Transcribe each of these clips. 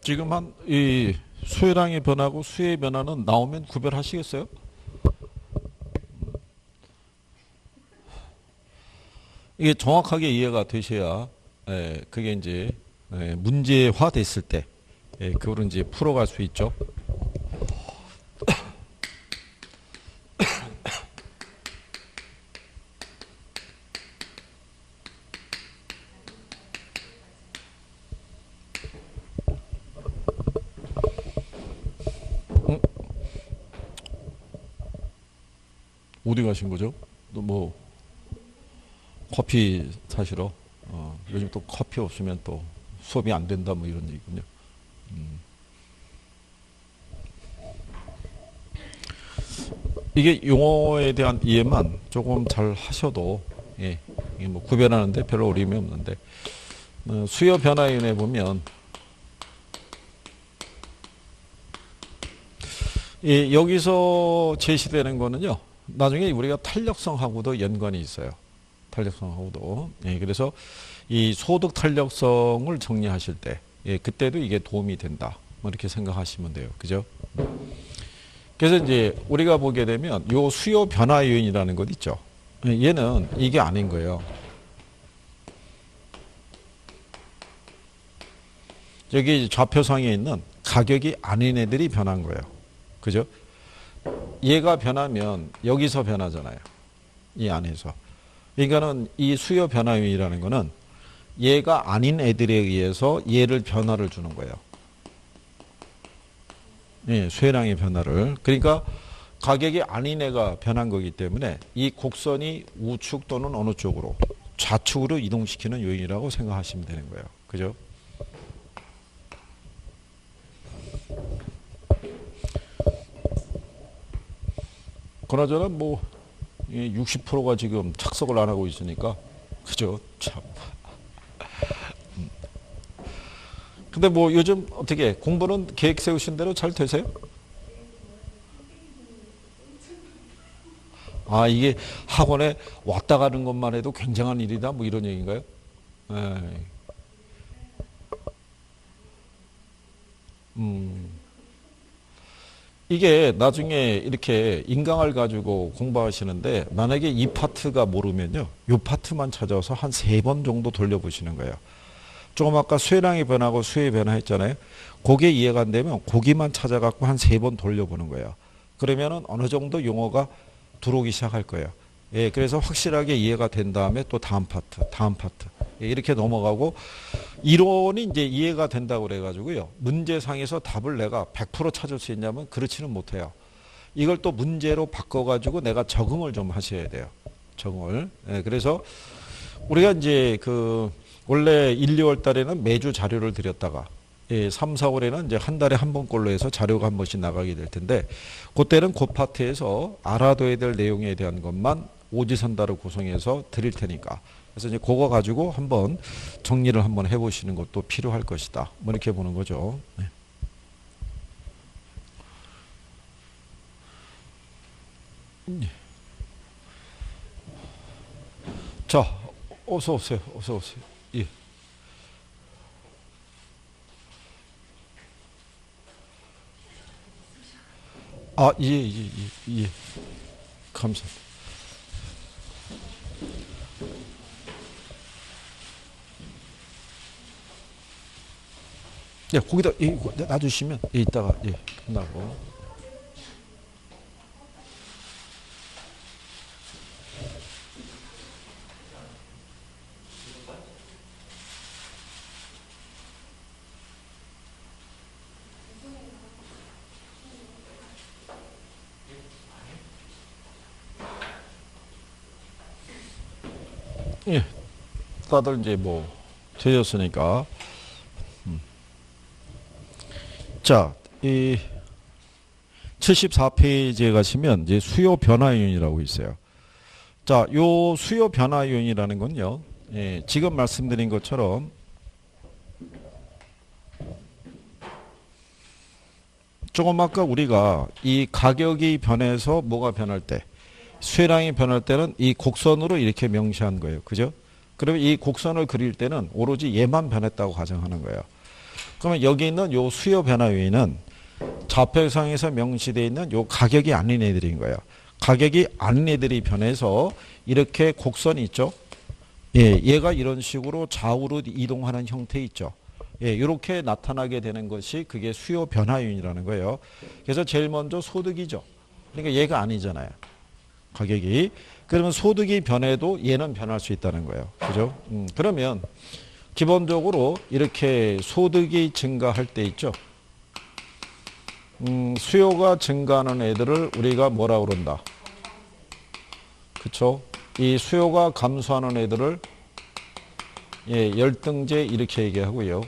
지금 한 이 수혜량의 변화고 수혜의 변화는 나오면 구별하시겠어요? 이게 정확하게 이해가 되셔야 그게 이제 문제화 됐을 때 그거를 이제 풀어갈 수 있죠. 어디 가신 거죠? 또 뭐 커피 사시러 요즘 또 커피 없으면 또 수업이 안 된다 뭐 이런 얘기군요. 이게 용어에 대한 이해만 조금 잘 하셔도 이게 뭐 구별하는데 별로 어려움이 없는데 수요 변화윤에 보면 여기서 제시되는 거는요. 나중에 우리가 탄력성하고도 연관이 있어요. 탄력성하고도. 그래서 이 소득 탄력성을 정리하실 때 그때도 이게 도움이 된다. 뭐 이렇게 생각하시면 돼요. 그죠? 그래서 이제 우리가 보게 되면 요 수요 변화 요인이라는 것 있죠. 얘는 이게 아닌 거예요. 여기 좌표상에 있는 가격이 아닌 애들이 변한 거예요. 그죠? 얘가 변하면 여기서 변하잖아요. 이 안에서. 그러니까는 이 수요 변화 요인이라는 거는 얘가 아닌 애들에 의해서 얘를 변화를 주는 거예요. 수혜량의 변화를. 그러니까 가격이 아닌 애가 변한 거기 때문에 이 곡선이 우측 또는 어느 쪽으로 좌측으로 이동시키는 요인이라고 생각하시면 되는 거예요. 그죠? 그나저나 뭐 60%가 지금 착석을 안 하고 있으니까 그죠? 참. 근데 뭐 요즘 어떻게 공부는 계획 세우신 대로 잘 되세요? 아, 이게 학원에 왔다 가는 것만 해도 굉장한 일이다 뭐 이런 얘기인가요? 네. 이게 나중에 이렇게 인강을 가지고 공부하시는데 만약에 이 파트가 모르면요. 이 파트만 찾아서 한 3번 정도 돌려보시는 거예요. 조금 아까 수혜량이 변하고 수혜 변화했잖아요. 그게 이해가 안 되면 거기만 찾아갖고 한 3번 돌려보는 거예요. 그러면은 어느 정도 용어가 들어오기 시작할 거예요. 그래서 확실하게 이해가 된 다음에 또 다음 파트, 다음 파트. 이렇게 넘어가고 이론이 이제 이해가 된다고 그래가지고요. 문제상에서 답을 내가 100% 찾을 수 있냐면 그렇지는 못해요. 이걸 또 문제로 바꿔가지고 내가 적응을 좀 하셔야 돼요. 적응을. 그래서 우리가 이제 원래 1, 2월 달에는 매주 자료를 드렸다가 3, 4월에는 이제 한 달에 한 번꼴로 해서 자료가 한 번씩 나가게 될 텐데 그때는 그 파트에서 알아둬야 될 내용에 대한 것만 오지선다를 구성해서 드릴 테니까 그래서 이제 그거 가지고 한번 정리를 한번 해보시는 것도 필요할 것이다. 뭐 이렇게 보는 거죠. 네. 자, 어서 오세요. 어서 오세요. 예. 아, 예, 예, 예, 예. 감사합니다. 예, 거기다 놔주시면 이따가 끝나고. 예, 다들 이제 뭐 되셨으니까. 자, 이 74페이지에 가시면 이제 수요 변화 요인이라고 있어요. 자, 요 수요 변화 요인이라는 건요. 지금 말씀드린 것처럼 조금 아까 우리가 이 가격이 변해서 뭐가 변할 때 수혜량이 변할 때는 이 곡선으로 이렇게 명시한 거예요. 그죠? 그러면 이 곡선을 그릴 때는 오로지 얘만 변했다고 가정하는 거예요. 그러면 여기 있는 요 수요 변화 요인은 좌표상에서 명시되어 있는 요 가격이 아닌 애들인 거예요. 가격이 아닌 애들이 변해서 이렇게 곡선이 있죠. 예, 얘가 이런 식으로 좌우로 이동하는 형태 있죠. 예, 이렇게 나타나게 되는 것이 그게 수요 변화 요인이라는 거예요. 그래서 제일 먼저 소득이죠. 그러니까 얘가 아니잖아요. 가격이. 그러면 소득이 변해도 얘는 변할 수 있다는 거예요. 그죠? 그러면 기본적으로 이렇게 소득이 증가할 때 있죠. 수요가 증가하는 애들을 우리가 뭐라 그런다? 그쵸? 이 수요가 감소하는 애들을 예, 열등제 이렇게 얘기하고요.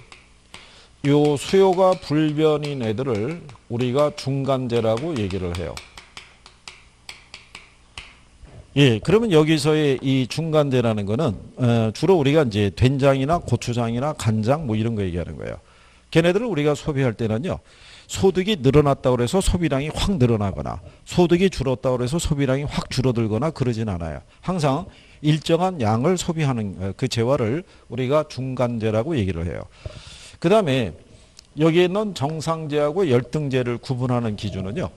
요 수요가 불변인 애들을 우리가 중간재라고 얘기를 해요. 예, 그러면 여기서의 이 중간재라는 거는 주로 우리가 이제 된장이나 고추장이나 간장 뭐 이런 거 얘기하는 거예요. 걔네들을 우리가 소비할 때는요. 소득이 늘어났다고 해서 소비량이 확 늘어나거나 소득이 줄었다고 해서 소비량이 확 줄어들거나 그러진 않아요. 항상 일정한 양을 소비하는 그 재화를 우리가 중간재라고 얘기를 해요. 그 다음에 여기에 있는 정상재하고 열등재를 구분하는 기준은요.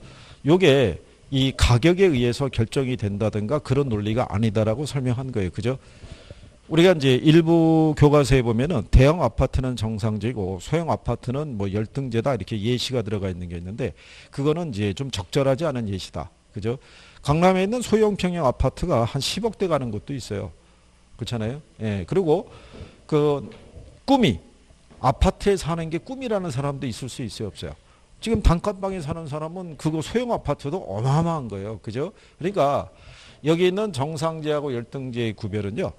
요게 이 가격에 의해서 결정이 된다든가 그런 논리가 아니다라고 설명한 거예요. 그죠? 우리가 이제 일부 교과서에 보면은 대형 아파트는 정상재고 소형 아파트는 뭐 열등재다 이렇게 예시가 들어가 있는 게 있는데 그거는 이제 좀 적절하지 않은 예시다. 그죠? 강남에 있는 소형 평형 아파트가 한 10억대 가는 곳도 있어요. 그렇잖아요? 예. 그리고 그 꿈이 아파트에 사는 게 꿈이라는 사람도 있을 수 있어요, 없어요? 지금 단칸방에 사는 사람은 그거 소형 아파트도 어마어마한 거예요. 그죠? 그러니까 여기 있는 정상재하고 열등재의 구별은요.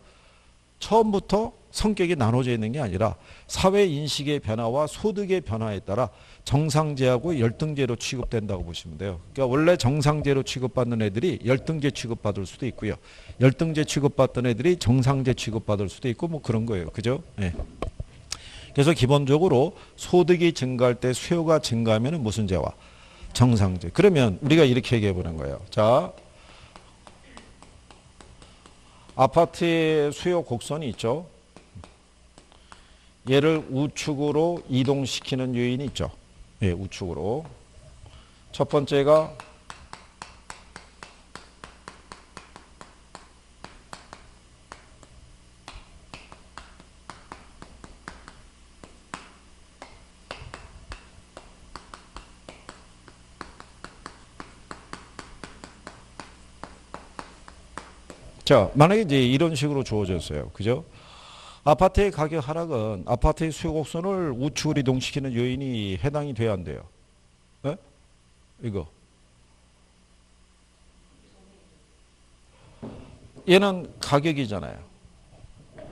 처음부터 성격이 나눠져 있는 게 아니라 사회 인식의 변화와 소득의 변화에 따라 정상재하고 열등재로 취급된다고 보시면 돼요. 그러니까 원래 정상재로 취급받는 애들이 열등재 취급받을 수도 있고요. 열등재 취급받던 애들이 정상재 취급받을 수도 있고 뭐 그런 거예요. 그죠? 네. 그래서 기본적으로 소득이 증가할 때 수요가 증가하면 무슨 재화? 정상재. 그러면 우리가 이렇게 얘기해 보는 거예요. 자, 아파트의 수요 곡선이 있죠. 얘를 우측으로 이동시키는 요인이 있죠. 예, 우측으로. 첫 번째가 자, 만약에 이제 이런 식으로 주어졌어요. 그죠? 아파트의 가격 하락은 아파트의 수요 곡선을 우측으로 이동시키는 요인이 해당이 돼야 안 돼요. 네? 이거. 얘는 가격이잖아요.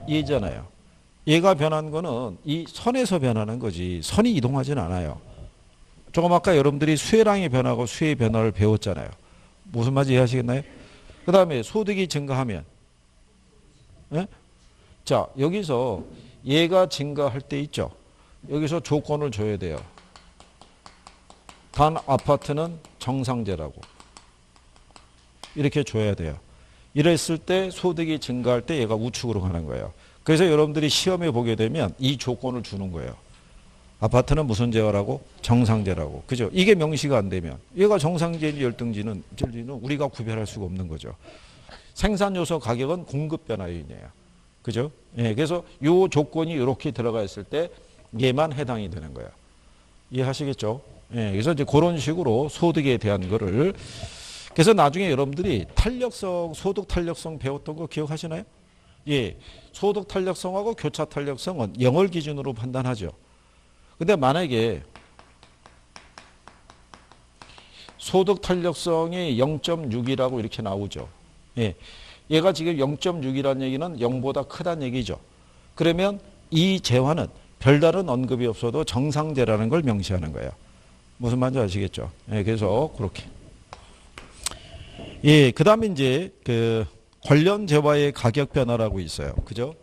얘잖아요. 얘가 변한 거는 이 선에서 변하는 거지 선이 이동하진 않아요. 조금 아까 여러분들이 수혜량의 변화고 수혜의 변화를 배웠잖아요. 무슨 말인지 이해하시겠나요? 그 다음에 소득이 증가하면 네? 자, 여기서 얘가 증가할 때 있죠. 여기서 조건을 줘야 돼요. 단 아파트는 정상재라고. 이렇게 줘야 돼요. 이랬을 때 소득이 증가할 때 얘가 우측으로 가는 거예요. 그래서 여러분들이 시험에 보게 되면 이 조건을 주는 거예요. 아파트는 무슨 재화라고? 정상재라고. 그죠? 이게 명시가 안 되면 얘가 정상재인지 열등지는 우리가 구별할 수가 없는 거죠. 생산 요소 가격은 공급 변화 요인이에요. 그죠? 예, 그래서 요 조건이 이렇게 들어가 있을 때 얘만 해당이 되는 거예요. 이해하시겠죠? 예, 그래서 이제 그런 식으로 소득에 대한 거를 그래서 나중에 여러분들이 탄력성, 소득 탄력성 배웠던 거 기억하시나요? 예, 소득 탄력성하고 교차 탄력성은 영월 기준으로 판단하죠. 근데 만약에 소득 탄력성이 0.6이라고 이렇게 나오죠. 예. 얘가 지금 0.6이라는 얘기는 0보다 크다는 얘기죠. 그러면 이 재화는 별다른 언급이 없어도 정상재라는 걸 명시하는 거예요. 무슨 말인지 아시겠죠? 예, 그래서 그렇게. 예, 그 다음에 이제 그 관련 재화의 가격 변화라고 있어요. 그죠?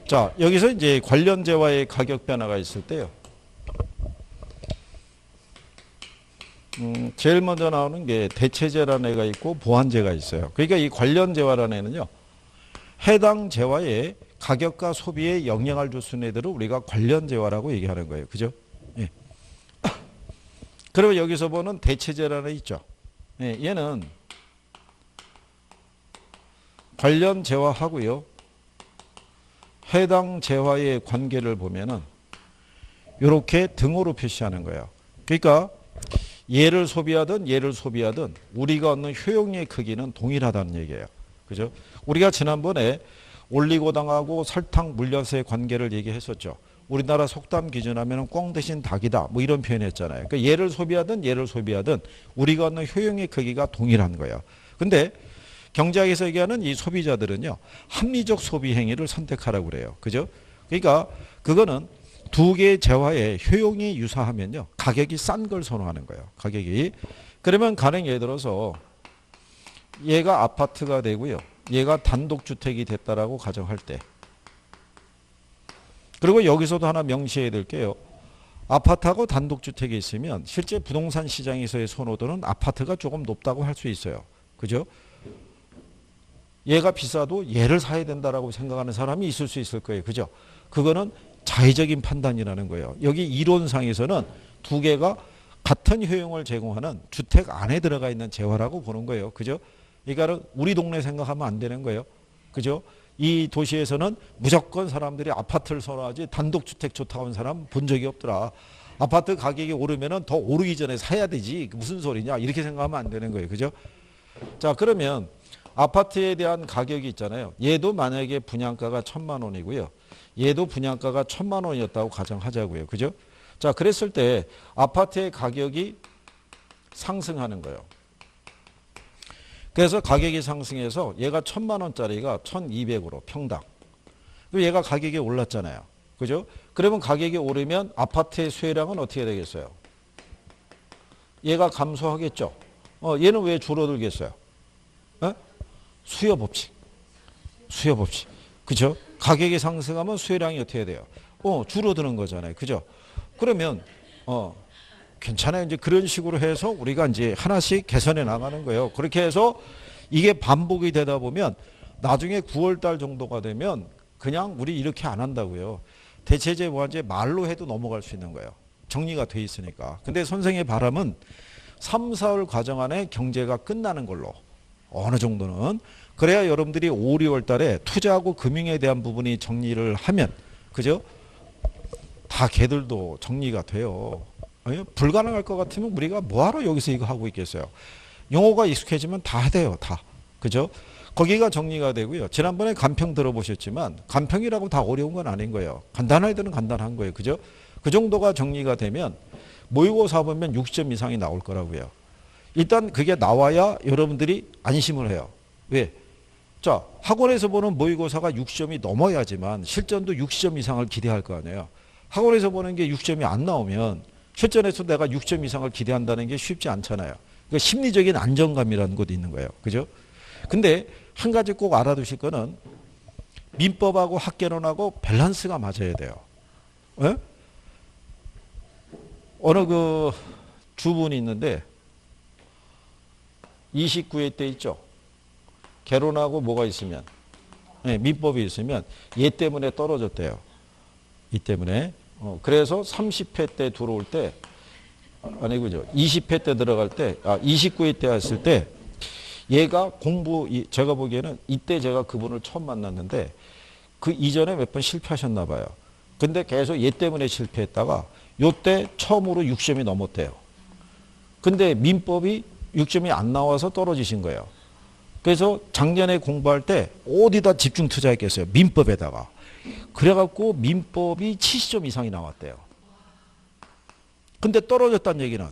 자, 여기서 이제 관련 재화의 가격 변화가 있을 때요. 제일 먼저 나오는 게 대체재라는 애가 있고 보완재가 있어요. 그러니까 이 관련재화라는 애는요. 해당 재화의 가격과 소비에 영향을 줄 수 있는 애들을 우리가 관련재화라고 얘기하는 거예요. 그죠? 예. 그리고 여기서 보는 대체재라는 애 있죠. 예, 얘는 관련 재화하고요. 해당 재화의 관계를 보면은 이렇게 등호로 표시하는 거예요. 그러니까 얘를 소비하든 우리가 얻는 효용의 크기는 동일하다는 얘기예요. 그죠? 우리가 지난번에 올리고당하고 설탕 물엿의 관계를 얘기했었죠. 우리나라 속담 기준하면 꽁 대신 닭이다. 뭐 이런 표현했잖아요. 그러니까 얘를 소비하든 우리가 얻는 효용의 크기가 동일한 거예요. 근데 경제학에서 얘기하는 이 소비자들은요. 합리적 소비 행위를 선택하라고 그래요. 그죠? 그러니까 그거는 두 개의 재화의 효용이 유사하면요. 가격이 싼 걸 선호하는 거예요. 가격이. 그러면 가령 예를 들어서 얘가 아파트가 되고요. 얘가 단독주택이 됐다라고 가정할 때. 그리고 여기서도 하나 명시해야 될 게요. 아파트하고 단독주택이 있으면 실제 부동산 시장에서의 선호도는 아파트가 조금 높다고 할 수 있어요. 그죠? 얘가 비싸도 얘를 사야 된다라고 생각하는 사람이 있을 수 있을 거예요. 그죠? 그거는 자의적인 판단이라는 거예요. 여기 이론상에서는 두 개가 같은 효용을 제공하는 주택 안에 들어가 있는 재화라고 보는 거예요. 그죠? 그러니까 우리 동네 생각하면 안 되는 거예요. 그죠? 이 도시에서는 무조건 사람들이 아파트를 선호하지 단독주택 좋다고 하는 사람 본 적이 없더라. 아파트 가격이 오르면은 더 오르기 전에 사야 되지. 무슨 소리냐. 이렇게 생각하면 안 되는 거예요. 그죠? 자, 그러면 아파트에 대한 가격이 있잖아요. 얘도 만약에 분양가가 1,000만 원이고요. 얘도 분양가가 1,000만 원이었다고 가정하자고요. 그죠? 자, 그랬을 때 아파트의 가격이 상승하는 거예요. 그래서 가격이 상승해서 얘가 1,000만 원짜리가 1,200으로 평당. 그리고 얘가 가격이 올랐잖아요. 그죠? 그러면 가격이 오르면 아파트의 수혜량은 어떻게 되겠어요? 얘가 감소하겠죠. 얘는 왜 줄어들겠어요? 수요 법칙. 수요 법칙. 그죠? 가격이 상승하면 수혜량이 어떻게 돼요? 줄어드는 거잖아요. 그죠? 그러면, 괜찮아요. 이제 그런 식으로 해서 우리가 이제 하나씩 개선해 나가는 거예요. 그렇게 해서 이게 반복이 되다 보면 나중에 9월 달 정도가 되면 그냥 우리 이렇게 안 한다고요. 대체재, 보완재 말로 해도 넘어갈 수 있는 거예요. 정리가 돼 있으니까. 근데 선생의 바람은 3, 4월 과정 안에 경제가 끝나는 걸로. 어느 정도는. 그래야 여러분들이 5, 6월 달에 투자하고 금융에 대한 부분이 정리를 하면, 그죠? 다 걔들도 정리가 돼요. 아니, 불가능할 것 같으면 우리가 뭐하러 여기서 이거 하고 있겠어요. 용어가 익숙해지면 다 돼요. 다. 그죠? 거기가 정리가 되고요. 지난번에 간평 들어보셨지만 간평이라고 다 어려운 건 아닌 거예요. 간단한 애들은 간단한 거예요. 그죠? 그 정도가 정리가 되면 모의고사 보면 60점 이상이 나올 거라고요. 일단 그게 나와야 여러분들이 안심을 해요. 왜? 자, 학원에서 보는 모의고사가 60점이 넘어야지만 실전도 60점 이상을 기대할 거 아니에요. 학원에서 보는 게 6점이 안 나오면 실전에서 내가 6점 이상을 기대한다는 게 쉽지 않잖아요. 그러니까 심리적인 안정감이라는 것도 있는 거예요. 그죠? 근데 한 가지 꼭 알아두실 거는 민법하고 학개론하고 밸런스가 맞아야 돼요. 에? 어느 그 주분이 있는데 29회 때 있죠. 개론하고 뭐가 있으면, 민법이 있으면 얘 때문에 떨어졌대요. 이 때문에. 그래서 30회 때 들어올 때, 아니고죠. 20회 때 들어갈 때, 29회 때 했을 때, 얘가 제가 보기에는 이때 제가 그분을 처음 만났는데, 그 이전에 몇 번 실패하셨나 봐요. 근데 계속 얘 때문에 실패했다가, 요때 처음으로 6점이 넘었대요. 근데 민법이 6점이 안 나와서 떨어지신 거예요. 그래서 작년에 공부할 때 어디다 집중 투자했겠어요? 민법에다가. 그래갖고 민법이 70점 이상이 나왔대요. 근데 떨어졌다는 얘기는,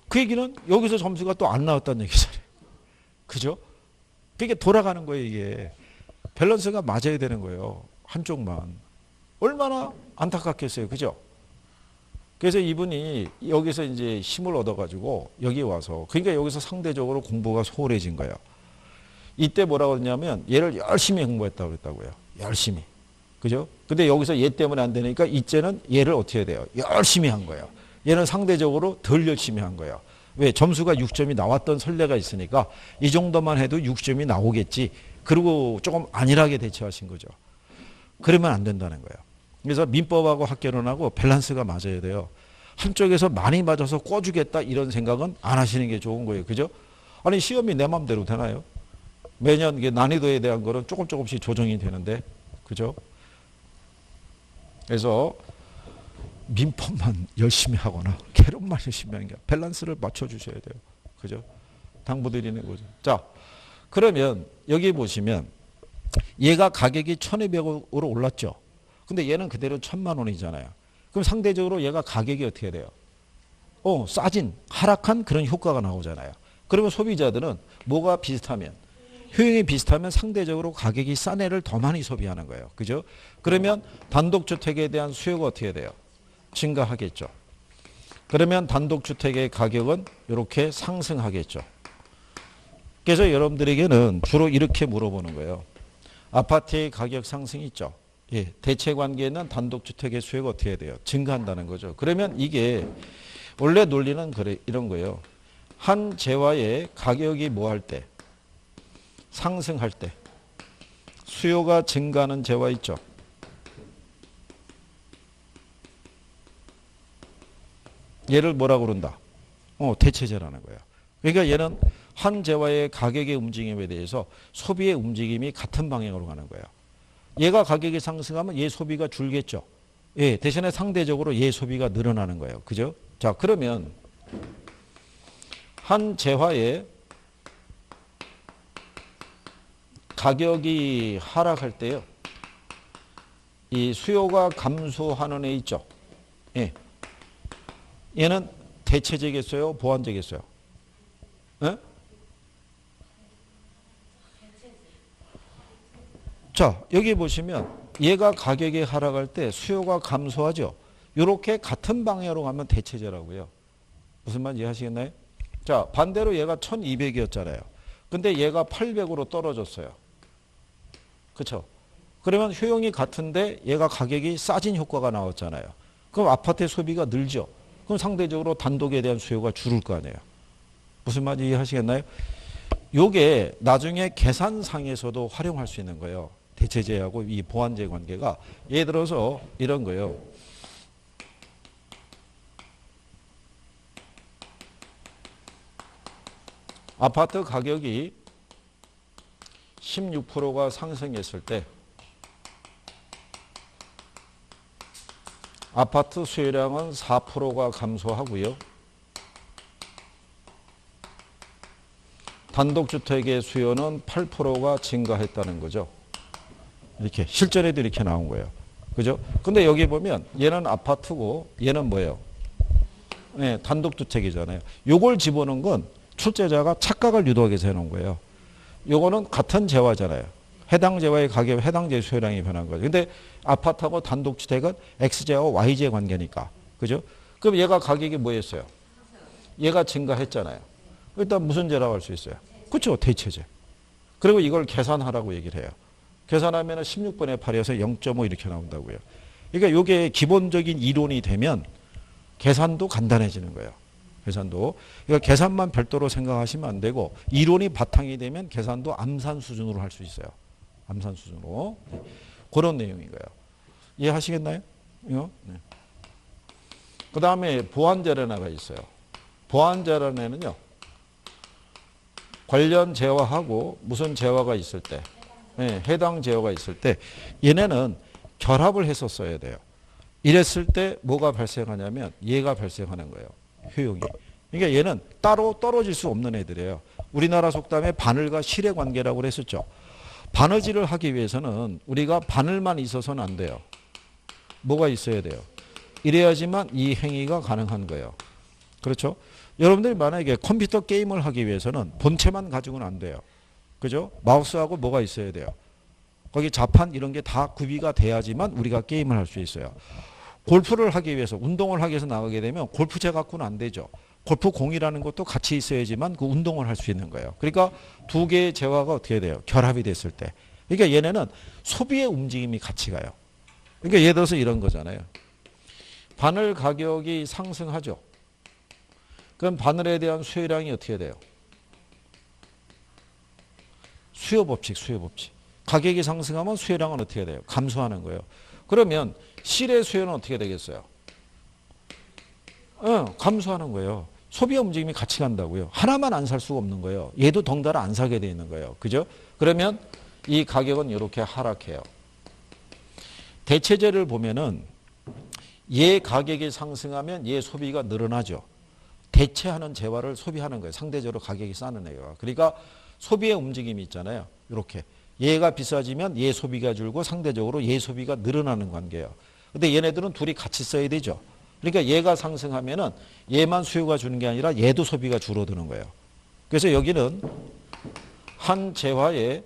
그 얘기는 여기서 점수가 또 안 나왔다는 얘기잖아요. 그죠? 그게 돌아가는 거예요, 이게. 밸런스가 맞아야 되는 거예요. 한쪽만. 얼마나 안타깝겠어요. 그죠? 그래서 이분이 여기서 이제 힘을 얻어가지고 여기 와서, 그러니까 여기서 상대적으로 공부가 소홀해진 거예요. 이때 뭐라고 했냐면 얘를 열심히 공부했다고 그랬다고요. 열심히. 그죠? 근데 여기서 얘 때문에 안 되니까 이제는 얘를 어떻게 해야 돼요? 열심히 한 거예요. 얘는 상대적으로 덜 열심히 한 거예요. 왜? 점수가 6점이 나왔던 선례가 있으니까 이 정도만 해도 6점이 나오겠지. 그리고 조금 안일하게 대처하신 거죠. 그러면 안 된다는 거예요. 그래서 민법하고 학개론하고 밸런스가 맞아야 돼요. 한쪽에서 많이 맞아서 꿔주겠다 이런 생각은 안 하시는 게 좋은 거예요. 그죠? 아니 시험이 내 맘대로 되나요? 매년 이게 난이도에 대한 거는 조금씩 조정이 되는데 그죠? 그래서 민법만 열심히 하거나 개론만 열심히 하는 게 밸런스를 맞춰주셔야 돼요. 그죠? 당부드리는 거죠. 자, 그러면 여기 보시면 얘가 가격이 1,200으로 올랐죠. 근데 얘는 그대로 1,000만 원이잖아요. 그럼 상대적으로 얘가 가격이 어떻게 돼요? 싸진, 하락한 그런 효과가 나오잖아요. 그러면 소비자들은 뭐가 비슷하면, 효용이 비슷하면 상대적으로 가격이 싼 애를 더 많이 소비하는 거예요. 그죠? 그러면 단독주택에 대한 수요가 어떻게 돼요? 증가하겠죠. 그러면 단독주택의 가격은 이렇게 상승하겠죠. 그래서 여러분들에게는 주로 이렇게 물어보는 거예요. 아파트의 가격 상승이 있죠. 예, 대체 관계는 단독주택의 수요가 어떻게 돼요? 증가한다는 거죠. 그러면 이게 원래 논리는 그래 이런 거예요. 한 재화의 가격이 뭐 할 때? 상승할 때. 수요가 증가하는 재화 있죠. 얘를 뭐라고 그런다? 대체재라는 거예요. 그러니까 얘는 한 재화의 가격의 움직임에 대해서 소비의 움직임이 같은 방향으로 가는 거예요. 얘가 가격이 상승하면 얘 소비가 줄겠죠. 예, 대신에 상대적으로 얘 소비가 늘어나는 거예요. 그죠? 자, 그러면 한 재화의 가격이 하락할 때요. 이 수요가 감소하는 애 있죠. 예. 얘는 대체재겠어요? 보완재겠어요? 예? 자, 여기 보시면 얘가 가격이 하락할 때 수요가 감소하죠. 이렇게 같은 방향으로 가면 대체재라고요. 무슨 말인지 이해하시겠나요? 자, 반대로 얘가 1200이었잖아요. 근데 얘가 800으로 떨어졌어요. 그렇죠? 그러면 효용이 같은데 얘가 가격이 싸진 효과가 나왔잖아요. 그럼 아파트의 소비가 늘죠. 그럼 상대적으로 단독에 대한 수요가 줄을 거 아니에요. 무슨 말인지 이해하시겠나요? 요게 나중에 계산상에서도 활용할 수 있는 거예요. 대체재하고 이 보완재 관계가. 예를 들어서 이런 거예요. 아파트 가격이 16%가 상승했을 때 아파트 수요량은 4%가 감소하고요. 단독주택의 수요는 8%가 증가했다는 거죠. 이렇게 실전에도 이렇게 나온 거예요. 그죠? 근데 여기 보면 얘는 아파트고 얘는 뭐예요? 네, 단독주택이잖아요. 요걸 집어넣은 건 출제자가 착각을 유도하기 위해서 해놓은 거예요. 요거는 같은 재화잖아요. 해당 재화의 가격, 해당 재 수요량이 변한 거죠. 근데 아파트하고 단독주택은 X재와 Y재 관계니까. 그죠? 그럼 얘가 가격이 뭐였어요? 얘가 증가했잖아요. 일단 무슨 재라고 할 수 있어요? 그렇죠. 대체재. 그리고 이걸 계산하라고 얘기를 해요. 계산하면 16분의 8이어서 0.5 이렇게 나온다고요. 그러니까 이게 기본적인 이론이 되면 계산도 간단해지는 거예요. 계산도. 그러니까 계산만 별도로 생각하시면 안 되고 이론이 바탕이 되면 계산도 암산 수준으로 할 수 있어요. 암산 수준으로. 네. 그런 내용인 거예요. 이해하시겠나요? 이거? 네. 그 다음에 보완재료가 있어요. 보완재료는요. 관련 재화하고 무슨 재화가 있을 때, 네, 해당 재화가 있을 때 얘네는 결합을 해서 써야 돼요. 이랬을 때 뭐가 발생하냐면 얘가 발생하는 거예요. 효용이. 그러니까 얘는 따로 떨어질 수 없는 애들이에요. 우리나라 속담에 바늘과 실의 관계라고 그랬었죠. 바느질을 하기 위해서는 우리가 바늘만 있어서는 안 돼요. 뭐가 있어야 돼요? 이래야지만 이 행위가 가능한 거예요. 그렇죠? 여러분들이 만약에 컴퓨터 게임을 하기 위해서는 본체만 가지고는 안 돼요. 그죠? 마우스하고 뭐가 있어야 돼요? 거기 자판 이런 게 다 구비가 돼야지만 우리가 게임을 할 수 있어요. 골프를 하기 위해서, 운동을 하기 위해서 나가게 되면 골프채 갖고는 안 되죠. 골프공이라는 것도 같이 있어야지만 그 운동을 할 수 있는 거예요. 그러니까 두 개의 재화가 어떻게 돼요? 결합이 됐을 때. 그러니까 얘네는 소비의 움직임이 같이 가요. 그러니까 예를 들어서 이런 거잖아요. 바늘 가격이 상승하죠. 그럼 바늘에 대한 수요량이 어떻게 돼요? 수요 법칙. 가격이 상승하면 수요량은 어떻게 돼요? 감소하는 거예요. 그러면 실의 수요는 어떻게 되겠어요? 감소하는 거예요. 소비의 움직임이 같이 간다고요. 하나만 안 살 수가 없는 거예요. 얘도 덩달아 안 사게 돼 있는 거예요. 그죠? 그러면 이 가격은 이렇게 하락해요. 대체제를 보면은 얘 가격이 상승하면 얘 소비가 늘어나죠. 대체하는 재화를 소비하는 거예요. 상대적으로 가격이 싸는 애가. 그러니까 소비의 움직임이 있잖아요. 이렇게. 얘가 비싸지면 얘 소비가 줄고 상대적으로 얘 소비가 늘어나는 관계예요. 근데 얘네들은 둘이 같이 써야 되죠. 그러니까 얘가 상승하면은 얘만 수요가 주는 게 아니라 얘도 소비가 줄어드는 거예요. 그래서 여기는 한 재화의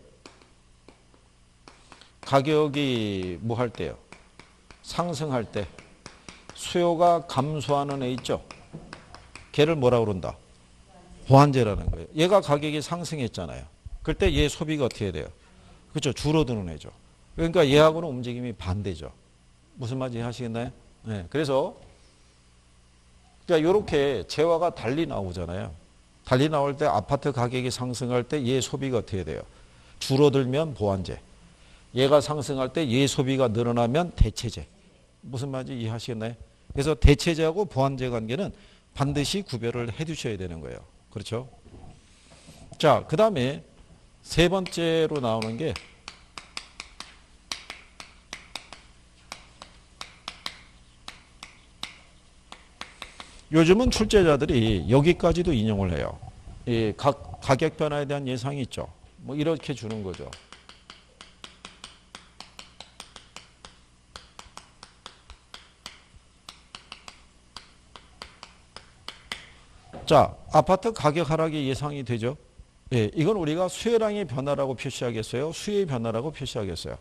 가격이 뭐 할 때요? 상승할 때 수요가 감소하는 애 있죠? 걔를 뭐라 그런다? 보완제라는 거예요. 얘가 가격이 상승했잖아요. 그때 얘 소비가 어떻게 돼요? 그렇죠? 줄어드는 애죠. 그러니까 얘하고는 움직임이 반대죠. 무슨 말인지 이해하시겠나요? 네. 그래서 그러니까 이렇게 재화가 달리 나오잖아요. 달리 나올 때 아파트 가격이 상승할 때 얘 소비가 어떻게 돼요? 줄어들면 보완제. 얘가 상승할 때 얘 소비가 늘어나면 대체제. 무슨 말인지 이해하시겠나요? 그래서 대체제하고 보완제 관계는 반드시 구별을 해 두셔야 되는 거예요. 그렇죠? 자, 그 다음에 세 번째로 나오는 게 요즘은 출제자들이 여기까지도 인용을 해요. 이 가격 변화에 대한 예상이 있죠. 뭐 이렇게 주는 거죠. 자, 아파트 가격 하락이 예상이 되죠. 예, 이건 우리가 수요량의 변화라고 표시하겠어요? 수요의 변화라고 표시하겠어요?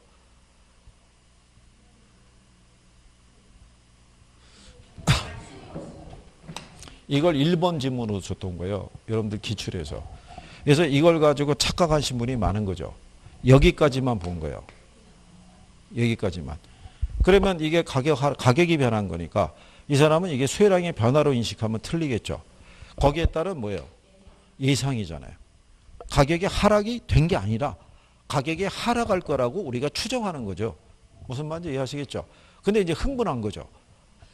이걸 1번 지문으로 줬던 거예요. 여러분들 기출에서. 그래서 이걸 가지고 착각하신 분이 많은 거죠. 여기까지만 본 거예요. 여기까지만. 그러면 이게 가격이 변한 거니까 이 사람은 이게 수요량의 변화로 인식하면 틀리겠죠. 거기에 따른 뭐예요? 예상이잖아요. 가격이 하락이 된 게 아니라 가격이 하락할 거라고 우리가 추정하는 거죠. 무슨 말인지 이해하시겠죠? 근데 이제 흥분한 거죠.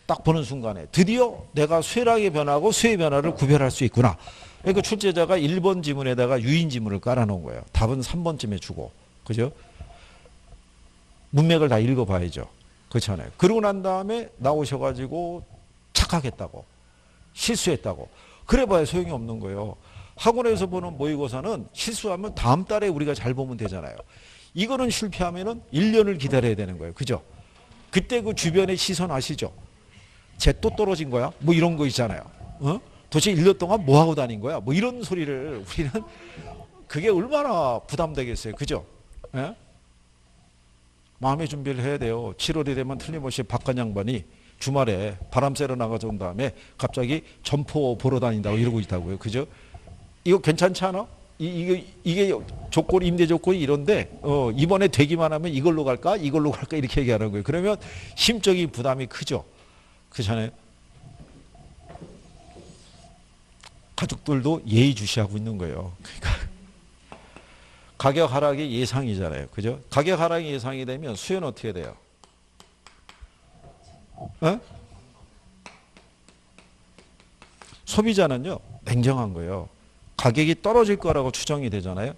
딱 보는 순간에 드디어 내가 수요량의 변화하고 수요의 변화를 구별할 수 있구나. 그러니까 출제자가 1번 지문에다가 유인 지문을 깔아놓은 거예요. 답은 3번쯤에 주고. 그죠? 문맥을 다 읽어봐야죠. 그렇잖아요. 그러고 난 다음에 나오셔가지고 착각했다고. 실수했다고. 그래봐야 소용이 없는 거예요. 학원에서 보는 모의고사는 실수하면 다음 달에 우리가 잘 보면 되잖아요. 이거는 실패하면은 1년을 기다려야 되는 거예요. 그죠? 그때 그 주변의 시선 아시죠? 쟤 또 떨어진 거야? 뭐 이런 거 있잖아요. 도대체 1년 동안 뭐 하고 다닌 거야? 뭐 이런 소리를 우리는 그게 얼마나 부담되겠어요. 그죠? 예? 마음의 준비를 해야 돼요. 7월이 되면 틀림없이 박관 양반이 주말에 바람 쐬러 나가서 온 다음에 갑자기 점포 보러 다닌다고 이러고 있다고요. 그죠? 이거 괜찮지 않아? 이게 조건, 임대 조건이 이런데, 이번에 되기만 하면 이걸로 갈까? 이걸로 갈까? 이렇게 얘기하는 거예요. 그러면 심적인 부담이 크죠. 그렇잖아요. 가족들도 예의주시하고 있는 거예요. 그러니까 가격 하락이 예상이잖아요. 그죠? 가격 하락이 예상이 되면 수요는 어떻게 돼요? 소비자는요, 냉정한 거예요. 가격이 떨어질 거라고 추정이 되잖아요.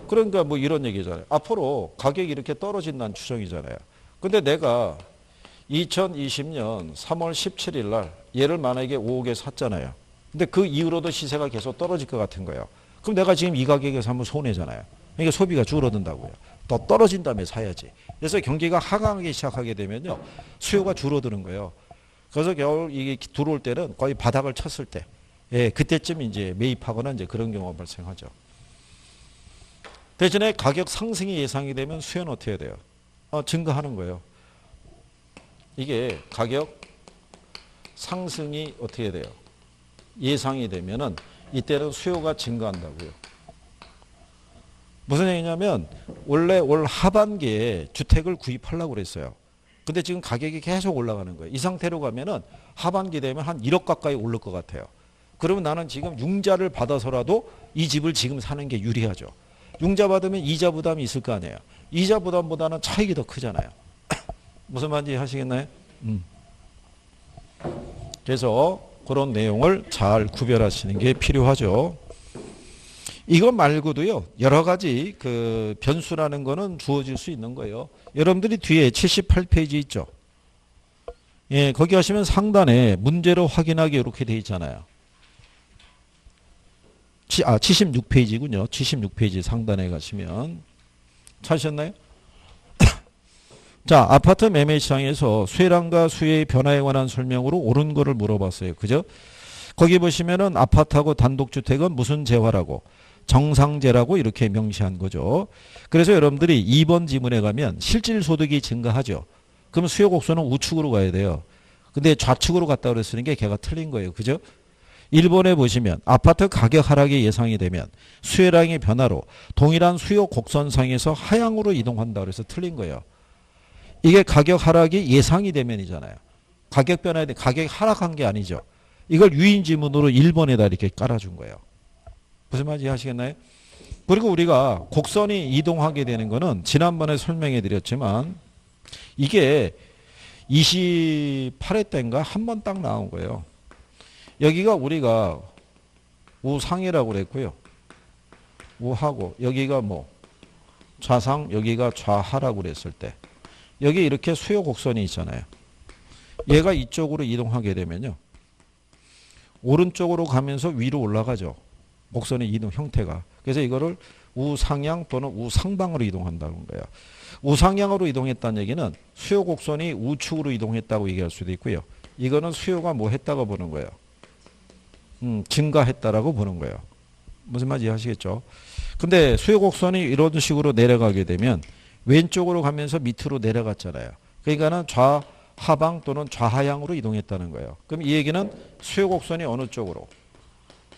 그러니까 뭐 이런 얘기잖아요. 앞으로 가격이 이렇게 떨어진다는 추정이잖아요. 근데 내가 2020년 3월 17일 날 얘를 만약에 5억에 샀잖아요. 근데 그 이후로도 시세가 계속 떨어질 것 같은 거예요. 그럼 내가 지금 이 가격에 사면 손해잖아요. 그러니까 소비가 줄어든다고요. 더 떨어진 다음에 사야지. 그래서 경기가 하강하기 시작하게 되면요, 수요가 줄어드는 거예요. 그래서 겨울 이게 들어올 때는 거의 바닥을 쳤을 때, 예, 그때쯤 이제 매입하거나 이제 그런 경우가 발생하죠. 대신에 가격 상승이 예상이 되면 수요는 어떻게 돼요? 증가하는 거예요. 이게 가격 상승이 어떻게 돼요? 예상이 되면은 이때는 수요가 증가한다고요. 무슨 얘기냐면 원래 올 하반기에 주택을 구입하려고 그랬어요. 근데 지금 가격이 계속 올라가는 거예요. 이 상태로 가면은 하반기 되면 한 1억 가까이 오를 것 같아요. 그러면 나는 지금 융자를 받아서라도 이 집을 지금 사는 게 유리하죠. 융자 받으면 이자 부담이 있을 거 아니에요. 이자 부담보다는 차익이 더 크잖아요. 무슨 말인지 하시겠나요? 그래서 그런 내용을 잘 구별하시는 게 필요하죠. 이거 말고도요, 여러 가지 그 변수라는 거는 주어질 수 있는 거예요. 여러분들이 뒤에 78페이지 있죠? 예, 거기 하시면 상단에 문제로 확인하기 이렇게 돼 있잖아요. 76페이지군요. 76페이지 상단에 가시면. 찾으셨나요? 자, 아파트 매매 시장에서 수혜량과 수혜의 변화에 관한 설명으로 옳은 거를 물어봤어요. 그죠? 거기 보시면은 아파트하고 단독주택은 무슨 재화라고, 정상재라고 이렇게 명시한 거죠. 그래서 여러분들이 2번 지문에 가면 실질소득이 증가하죠. 그럼 수요곡선은 우측으로 가야 돼요. 근데 좌측으로 갔다 그랬으니 게 걔가 틀린 거예요. 그죠? 1번에 보시면 아파트 가격 하락이 예상이 되면 수혜량의 변화로 동일한 수요 곡선상에서 하향으로 이동한다 그래서 틀린 거예요. 이게 가격 하락이 예상이 되면이잖아요. 가격 변화에 대해 가격이 하락한 게 아니죠. 이걸 유인 지문으로 1번에다 이렇게 깔아준 거예요. 무슨 말인지 아시겠나요? 그리고 우리가 곡선이 이동하게 되는 거는 지난번에 설명해 드렸지만 이게 28회 때인가 한 번 딱 나온 거예요. 여기가 우리가 우상이라고 그랬고요. 우하고 여기가 뭐 좌상, 여기가 좌하라고 그랬을 때 여기 이렇게 수요 곡선이 있잖아요. 얘가 이쪽으로 이동하게 되면요. 오른쪽으로 가면서 위로 올라가죠. 곡선의 이동 형태가. 그래서 이거를 우상향 또는 우상방으로 이동한다는 거예요. 우상향으로 이동했다는 얘기는 수요 곡선이 우측으로 이동했다고 얘기할 수도 있고요. 이거는 수요가 뭐 했다고 보는 거예요. 증가했다라고 보는 거예요. 무슨 말인지 이해하시겠죠? 근데 수요 곡선이 이런 식으로 내려가게 되면 왼쪽으로 가면서 밑으로 내려갔잖아요. 그러니까는 좌하방 또는 좌하향으로 이동했다는 거예요. 그럼 이 얘기는 수요 곡선이 어느 쪽으로?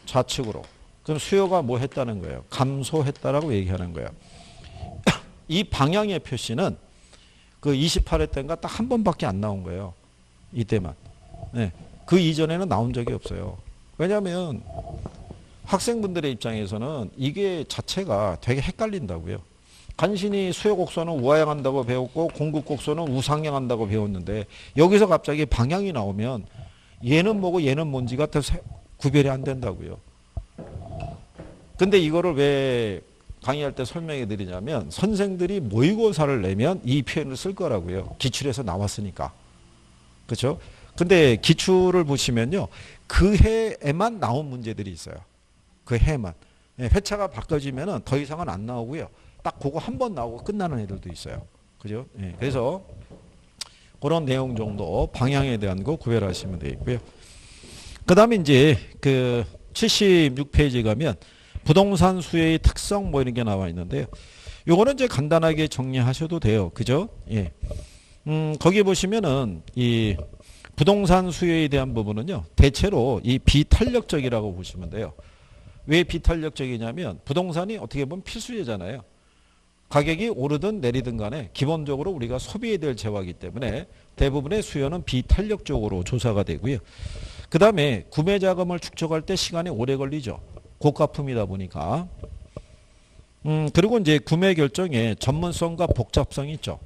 좌측으로. 그럼 수요가 뭐 했다는 거예요? 감소했다라고 얘기하는 거예요. 이 방향의 표시는 그 28회 때인가 딱 한 번밖에 안 나온 거예요. 이때만. 네. 그 이전에는 나온 적이 없어요. 왜냐하면 학생분들의 입장에서는 이게 자체가 되게 헷갈린다고요. 간신히 수요 곡선은 우하향한다고 배웠고 공급 곡선은 우상향한다고 배웠는데 여기서 갑자기 방향이 나오면 얘는 뭐고 얘는 뭔지가 구별이 안 된다고요. 근데 이거를 왜 강의할 때 설명해 드리냐면 선생들이 모의고사를 내면 이 표현을 쓸 거라고요. 기출에서 나왔으니까. 그렇죠? 근데 기출을 보시면요. 그 해에만 나온 문제들이 있어요. 그 해만. 회차가 바꿔지면은 더 이상은 안 나오고요. 딱 그거 한 번 나오고 끝나는 애들도 있어요. 그죠? 그래서 그런 내용 정도 방향에 대한 거 구별하시면 되겠고요. 그 다음에 이제 그 76페이지 가면 부동산 수혜의 특성 뭐 이런 게 나와 있는데요. 요거는 이제 간단하게 정리하셔도 돼요. 그죠? 예. 거기 보시면은 이 부동산 수요에 대한 부분은요. 대체로 이 비탄력적이라고 보시면 돼요. 왜 비탄력적이냐면 부동산이 어떻게 보면 필수재잖아요. 가격이 오르든 내리든 간에 기본적으로 우리가 소비해야 될 재화이기 때문에 대부분의 수요는 비탄력적으로 조사가 되고요. 그 다음에 구매 자금을 축적할 때 시간이 오래 걸리죠. 고가품이다 보니까. 그리고 이제 구매 결정에 전문성과 복잡성이 있죠.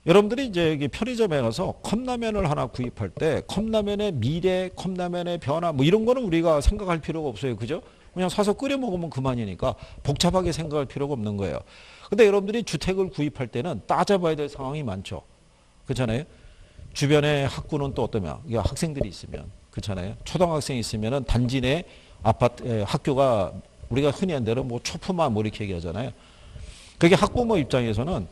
여러분들이 이제 여기 편의점에 가서 컵라면을 하나 구입할 때 컵라면의 미래, 컵라면의 변화 뭐 이런 거는 우리가 생각할 필요가 없어요. 그죠? 그냥 사서 끓여 먹으면 그만이니까 복잡하게 생각할 필요가 없는 거예요. 근데 여러분들이 주택을 구입할 때는 따져봐야 될 상황이 많죠. 그렇잖아요? 주변에 학구는 또 어떠냐? 학생들이 있으면 그렇잖아요. 초등학생이 있으면은 단지 내 아파트 학교가 우리가 흔히 한 대로 뭐 초품화 뭐 이렇게 얘기하잖아요. 그게 학부모 입장에서는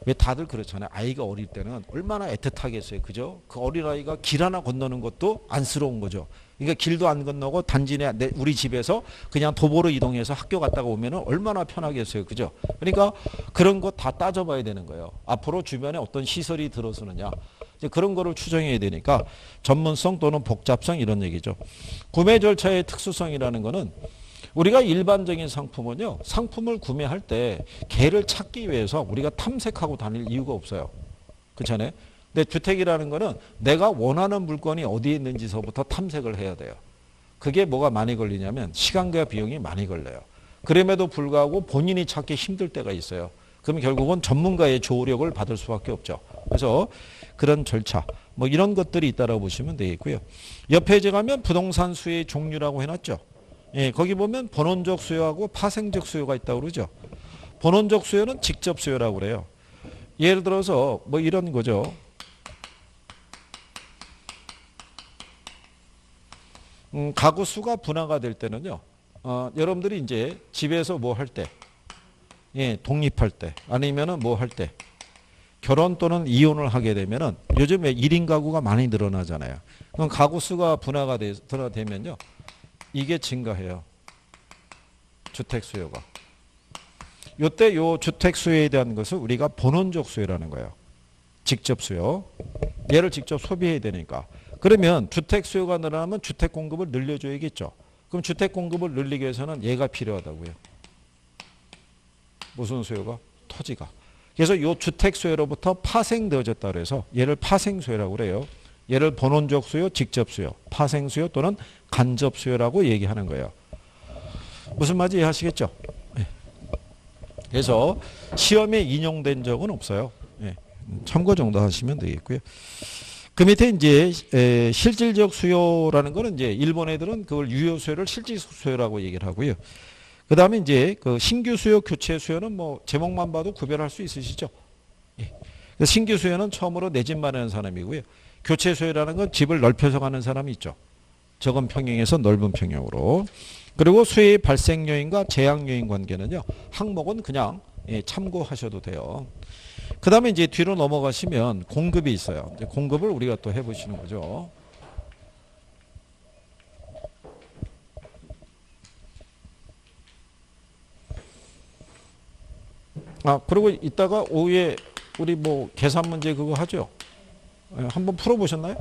왜 다들 그렇잖아요. 아이가 어릴 때는 얼마나 애틋하겠어요. 그죠? 그 어린아이가 길 하나 건너는 것도 안쓰러운 거죠. 그러니까 길도 안 건너고 단지 내 우리 집에서 그냥 도보로 이동해서 학교 갔다가 오면은 얼마나 편하겠어요. 그죠? 그러니까 그런 거 다 따져봐야 되는 거예요. 앞으로 주변에 어떤 시설이 들어서느냐. 이제 그런 거를 추정해야 되니까 전문성 또는 복잡성 이런 얘기죠. 구매 절차의 특수성이라는 거는 우리가 일반적인 상품은요. 상품을 구매할 때 걔를 찾기 위해서 우리가 탐색하고 다닐 이유가 없어요. 그렇잖아요. 근데 주택이라는 거는 내가 원하는 물건이 어디에 있는지서부터 탐색을 해야 돼요. 그게 뭐가 많이 걸리냐면 시간과 비용이 많이 걸려요. 그럼에도 불구하고 본인이 찾기 힘들 때가 있어요. 그럼 결국은 전문가의 조력을 받을 수밖에 없죠. 그래서 그런 절차, 뭐 이런 것들이 있다고 보시면 되겠고요. 옆에 이제 가면 부동산 수요의 종류라고 해놨죠. 예, 거기 보면 본원적 수요하고 파생적 수요가 있다고 그러죠. 본원적 수요는 직접 수요라고 그래요. 예를 들어서 뭐 이런 거죠. 가구 수가 분화가 될 때는요. 여러분들이 이제 집에서 뭐 할 때, 예, 독립할 때, 아니면은 뭐 할 때, 결혼 또는 이혼을 하게 되면은 요즘에 1인 가구가 많이 늘어나잖아요. 그럼 가구 수가 분화가 되면요. 이게 증가해요. 주택 수요가. 요때 요 주택 수요에 대한 것을 우리가 본원적 수요라는 거예요. 직접 수요. 얘를 직접 소비해야 되니까. 그러면 주택 수요가 늘어나면 주택 공급을 늘려줘야겠죠. 그럼 주택 공급을 늘리기 위해서는 얘가 필요하다고요. 무슨 수요가? 토지가. 그래서 이 주택 수요로부터 파생되어졌다 그래서 얘를 파생 수요라고 그래요. 얘를 본원적 수요, 직접 수요, 파생 수요 또는 간접 수요라고 얘기하는 거예요. 무슨 말인지 이해하시겠죠? 네. 그래서 시험에 인용된 적은 없어요. 네. 참고 정도 하시면 되겠고요. 그 밑에 이제 실질적 수요라는 거는 이제 일본 애들은 그걸 유효 수요를 실질적 수요라고 얘기를 하고요. 그 다음에 이제 그 신규 수요, 교체 수요는 뭐 제목만 봐도 구별할 수 있으시죠? 예. 신규 수요는 처음으로 내 집 마련하는 사람이고요. 교체 수요라는 건 집을 넓혀서 가는 사람이 있죠. 적은 평형에서 넓은 평형으로. 그리고 수요의 발생 요인과 제약 요인 관계는요. 항목은 그냥 참고하셔도 돼요. 그 다음에 이제 뒤로 넘어가시면 공급이 있어요. 이제 공급을 우리가 또 해보시는 거죠. 그리고 이따가 오후에 우리 뭐 계산 문제 그거 하죠. 한번 풀어보셨나요?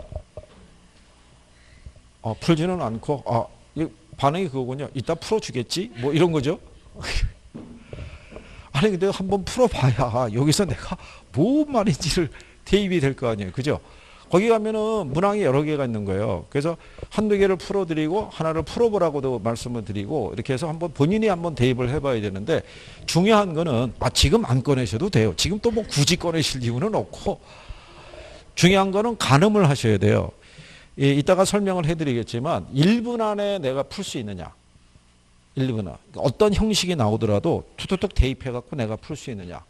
풀지는 않고, 이 반응이 그거군요. 이따 풀어주겠지? 뭐 이런 거죠. 아니, 근데 한번 풀어봐야 여기서 내가 뭔 말인지를 대입이 될 거 아니에요. 그죠? 거기 가면은 문항이 여러 개가 있는 거예요. 그래서 한두 개를 풀어드리고 하나를 풀어보라고도 말씀을 드리고 이렇게 해서 한번 본인이 한번 대입을 해봐야 되는데 중요한 거는 지금 안 꺼내셔도 돼요. 지금 또 뭐 굳이 꺼내실 이유는 없고 중요한 거는 가늠을 하셔야 돼요. 이따가 설명을 해드리겠지만 1분 안에 내가 풀 수 있느냐. 1분 안에. 어떤 형식이 나오더라도 툭툭툭 대입해갖고 내가 풀 수 있느냐.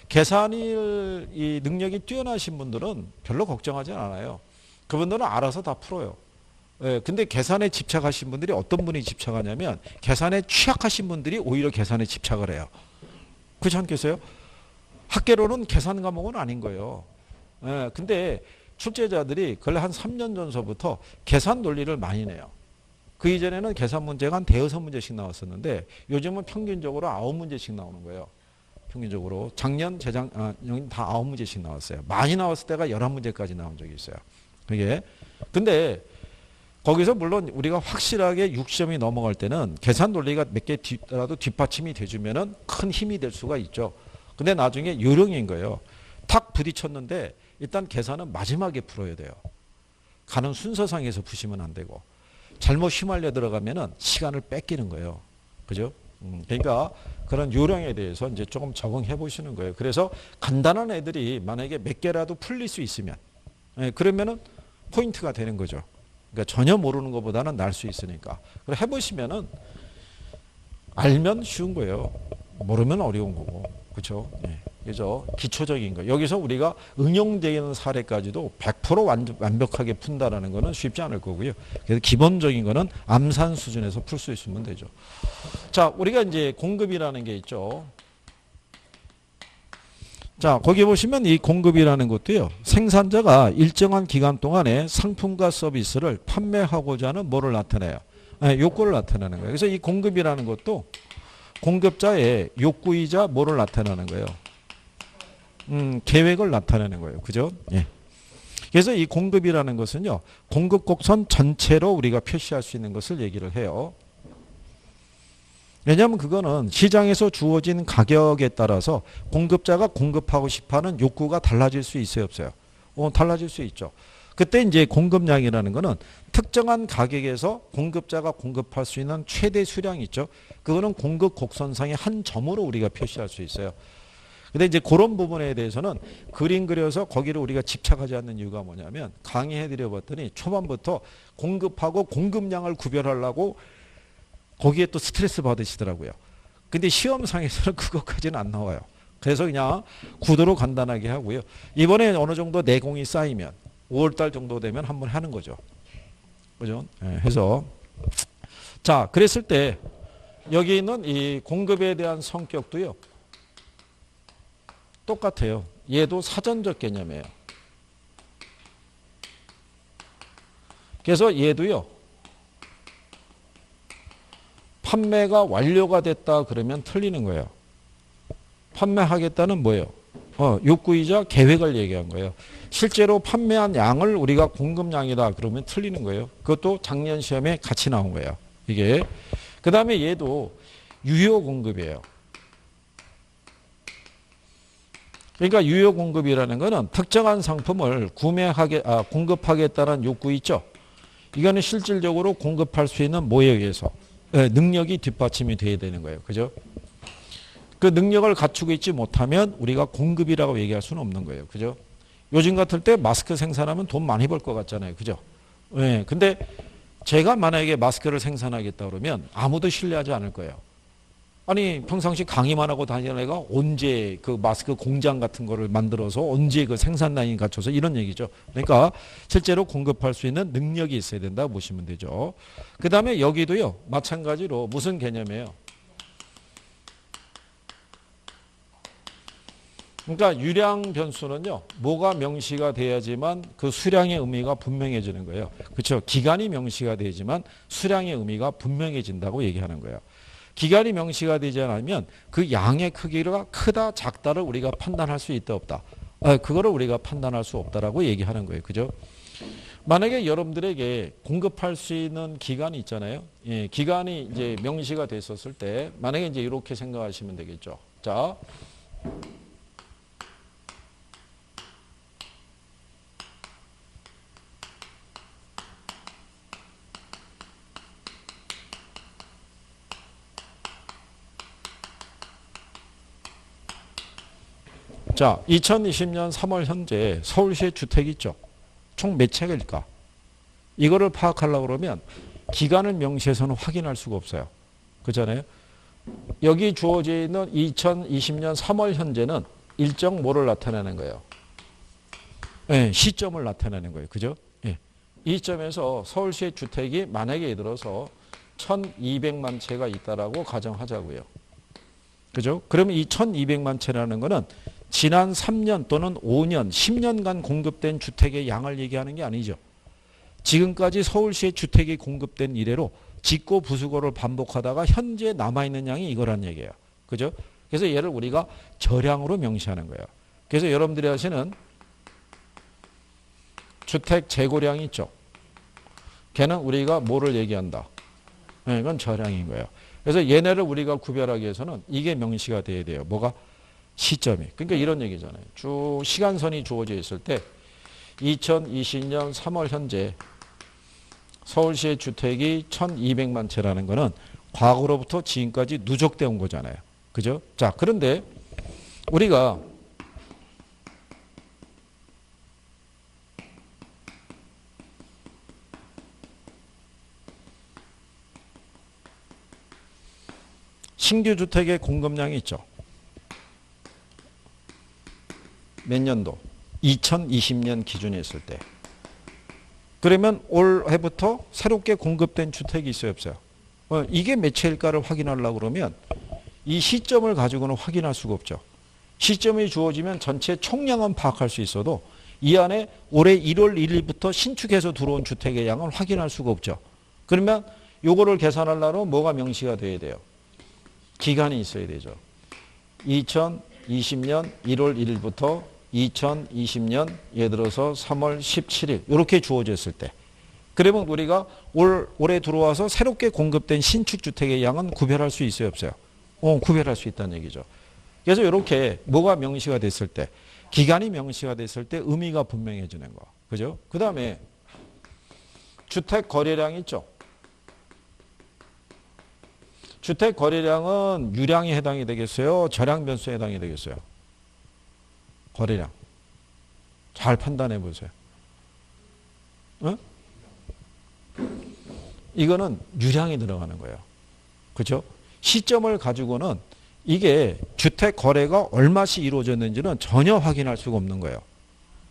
계산일 이 능력이 뛰어나신 분들은 별로 걱정하지 않아요. 그분들은 알아서 다 풀어요. 예, 근데 계산에 집착하신 분들이 어떤 분이 집착하냐면 계산에 취약하신 분들이 오히려 계산에 집착을 해요. 그렇지 않겠어요? 학계로는 계산 과목은 아닌 거예요. 예, 근데 출제자들이 그걸 한 3년 전서부터 계산 논리를 많이 내요. 그 이전에는 계산 문제가 한 대여섯 문제씩 나왔었는데 요즘은 평균적으로 9문제씩 나오는 거예요. 평균적으로 작년, 재작년 다 9문제씩 나왔어요. 많이 나왔을 때가 11문제까지 나온 적이 있어요. 그게 근데 거기서 물론 우리가 확실하게 6시험이 넘어갈 때는 계산 논리가 몇 개라도 뒷받침이 돼주면은 큰 힘이 될 수가 있죠. 근데 나중에 요령인 거예요. 탁 부딪혔는데 일단 계산은 마지막에 풀어야 돼요. 가는 순서상에서 푸시면 안 되고 잘못 휘말려 들어가면은 시간을 뺏기는 거예요. 그죠? 그러니까 그런 요령에 대해서 이제 조금 적응해 보시는 거예요. 그래서 간단한 애들이 만약에 몇 개라도 풀릴 수 있으면, 그러면은 포인트가 되는 거죠. 그러니까 전혀 모르는 것보다는 날 수 있으니까. 그래 해보시면은 알면 쉬운 거예요. 모르면 어려운 거고, 그렇죠? 그래서 기초적인 거. 여기서 우리가 응용되는 사례까지도 100% 완벽하게 푼다라는 거는 쉽지 않을 거고요. 그래서 기본적인 거는 암산 수준에서 풀 수 있으면 되죠. 자, 우리가 이제 공급이라는 게 있죠. 자, 거기 보시면 이 공급이라는 것도요. 생산자가 일정한 기간 동안에 상품과 서비스를 판매하고자 하는 뭐를 나타내요? 욕구를 나타내는 거예요. 그래서 이 공급이라는 것도 공급자의 욕구이자 뭐를 나타내는 거예요? 계획을 나타내는 거예요. 그죠? 예. 그래서 이 공급이라는 것은요. 공급 곡선 전체로 우리가 표시할 수 있는 것을 얘기를 해요. 왜냐하면 그거는 시장에서 주어진 가격에 따라서 공급자가 공급하고 싶어하는 욕구가 달라질 수 있어요, 없어요? 달라질 수 있죠. 그때 이제 공급량이라는 거는 특정한 가격에서 공급자가 공급할 수 있는 최대 수량이 있죠. 그거는 공급 곡선상의 한 점으로 우리가 표시할 수 있어요. 근데 이제 그런 부분에 대해서는 그림 그려서 거기를 우리가 집착하지 않는 이유가 뭐냐면 강의해 드려 봤더니 초반부터 공급하고 공급량을 구별하려고 거기에 또 스트레스 받으시더라고요. 근데 시험상에서는 그것까지는 안 나와요. 그래서 그냥 구도로 간단하게 하고요. 이번에 어느 정도 내공이 쌓이면 5월달 정도 되면 한번 하는 거죠. 그죠? 네, 해서 자, 그랬을 때 여기 있는 이 공급에 대한 성격도요. 똑같아요. 얘도 사전적 개념이에요. 그래서 얘도요. 판매가 완료가 됐다 그러면 틀리는 거예요. 판매하겠다는 뭐예요? 욕구이자 계획을 얘기한 거예요. 실제로 판매한 양을 우리가 공급량이다 그러면 틀리는 거예요. 그것도 작년 시험에 같이 나온 거예요. 이게. 그 다음에 얘도 유효 공급이에요. 그러니까 유효 공급이라는 거는 특정한 상품을 공급하겠다는 욕구 있죠. 이거는 실질적으로 공급할 수 있는 뭐에 의해서 능력이 뒷받침이 돼야 되는 거예요. 그죠? 그 능력을 갖추고 있지 못하면 우리가 공급이라고 얘기할 수는 없는 거예요. 그죠? 요즘 같을 때 마스크 생산하면 돈 많이 벌 것 같잖아요. 그죠? 네, 근데 제가 만약에 마스크를 생산하겠다 그러면 아무도 신뢰하지 않을 거예요. 아니 평상시 강의만 하고 다니는 애가 언제 그 마스크 공장 같은 거를 만들어서 언제 그 생산 라인 갖춰서 이런 얘기죠. 그러니까 실제로 공급할 수 있는 능력이 있어야 된다고 보시면 되죠. 그 다음에 여기도요. 마찬가지로 무슨 개념이에요? 그러니까 유량 변수는요. 뭐가 명시가 돼야지만 그 수량의 의미가 분명해지는 거예요. 그렇죠? 기간이 명시가 되지만 수량의 의미가 분명해진다고 얘기하는 거예요. 기간이 명시가 되지 않으면 그 양의 크기가 크다 작다를 우리가 판단할 수 있다 없다. 그거를 우리가 판단할 수 없다라고 얘기하는 거예요. 그죠? 만약에 여러분들에게 공급할 수 있는 기간이 있잖아요. 예, 기간이 이제 명시가 됐었을 때 만약에 이제 이렇게 생각하시면 되겠죠. 자. 자, 2020년 3월 현재 서울시의 주택이 있죠. 총 몇 채일까? 이거를 파악하려고 그러면 기간을 명시해서는 확인할 수가 없어요. 그렇잖아요? 여기 주어져 있는 2020년 3월 현재는 일정 뭐를 나타내는 거예요? 네, 시점을 나타내는 거예요. 그죠? 네. 이 점에서 서울시의 주택이 만약에 예를 들어서 1200만 채가 있다라고 가정하자고요. 그죠? 그러면 이 1200만 채라는 거는 지난 3년 또는 5년, 10년간 공급된 주택의 양을 얘기하는 게 아니죠. 지금까지 서울시의 주택이 공급된 이래로 짓고 부수고를 반복하다가 현재 남아있는 양이 이거란 얘기예요. 그죠? 그래서 얘를 우리가 저량으로 명시하는 거예요. 그래서 여러분들이 하시는 주택 재고량이 있죠. 걔는 우리가 뭐를 얘기한다? 네, 이건 저량인 거예요. 그래서 얘네를 우리가 구별하기 위해서는 이게 명시가 돼야 돼요. 뭐가? 시점이. 그러니까 이런 얘기잖아요. 쭉 시간선이 주어져 있을 때 2020년 3월 현재 서울시의 주택이 1200만 채라는 거는 과거로부터 지금까지 누적되어 온 거잖아요. 그죠? 자, 그런데 우리가 신규 주택의 공급량이 있죠. 몇 년도? 2020년 기준에 있을 때. 그러면 올해부터 새롭게 공급된 주택이 있어요, 없어요? 이게 몇 채일까를 확인하려고 그러면 이 시점을 가지고는 확인할 수가 없죠. 시점이 주어지면 전체 총량은 파악할 수 있어도 이 안에 올해 1월 1일부터 신축해서 들어온 주택의 양을 확인할 수가 없죠. 그러면 요거를 계산하려면 뭐가 명시가 돼야 돼요? 기간이 있어야 되죠. 2020년 1월 1일부터 2020년 예를 들어서 3월 17일 이렇게 주어졌을 때 그러면 우리가 올해 들어와서 새롭게 공급된 신축 주택의 양은 구별할 수 있어요, 없어요? 구별할 수 있다는 얘기죠. 그래서 이렇게 뭐가 명시가 됐을 때, 기간이 명시가 됐을 때 의미가 분명해지는 거. 그죠? 그 다음에 주택 거래량 있죠? 주택 거래량은 유량에 해당이 되겠어요? 저량 변수에 해당이 되겠어요? 거래량. 잘 판단해 보세요. 어? 이거는 유량이 들어가는 거예요. 그렇죠? 시점을 가지고는 이게 주택 거래가 얼마씩 이루어졌는지는 전혀 확인할 수가 없는 거예요.